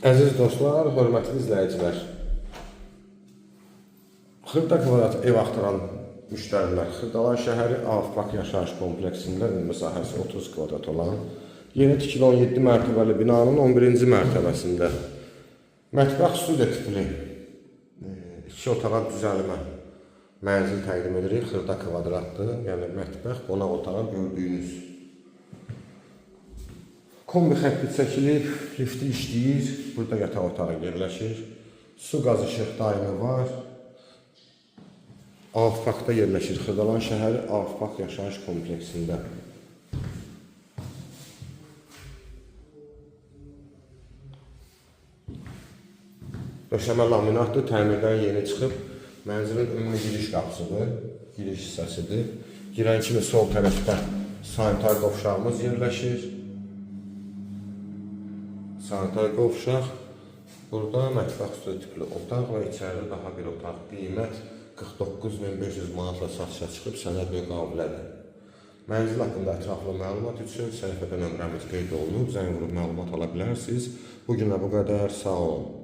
Əziz dostlar, hörmətli izləyicilər, Xırda kvadrat ev axtaran müştərilər Xırdalan şəhəri Avpak yaşayış kompleksində məsahəsi 30 kvadrat olan yeni tikili 17 mərtəbəli binanın 11-ci mərtəbəsində mətbəx studiya tipli 2 otağa düzəlmə mənzil təqdim edirik. Xırda kvadratdır, yəni mətbəx, qonaq otağı gördüyünüz. Kombi xətti çəkilib, lifti işləyir, burada yataq otağı yerləşir, su qaz işıq daimi var. Avpakda yerləşir, Xırdalan şəhəri Avpak yaşayış kompleksində. Döşəmə laminatdır, təmirdən yeni çıxıb, mənzilin ümumi giriş qapısıdır, giriş hissəsidir. Girən kimi sol tərəfdə sanitar qovşağımız yerləşir. Sanitar qovşaq, burada mətbəx stüdyo tipli otaq və içəridə daha bir otaq. Qiymət 49.500 manatla satışa çıxıb, sənəd müqavilədir. Mənzil haqqında ətraflı məlumat üçün səhifədə nömrəmiz qeyd olunub, zəng vurub məlumat ala bilərsiniz. Bugünə bu qədər, sağ olun.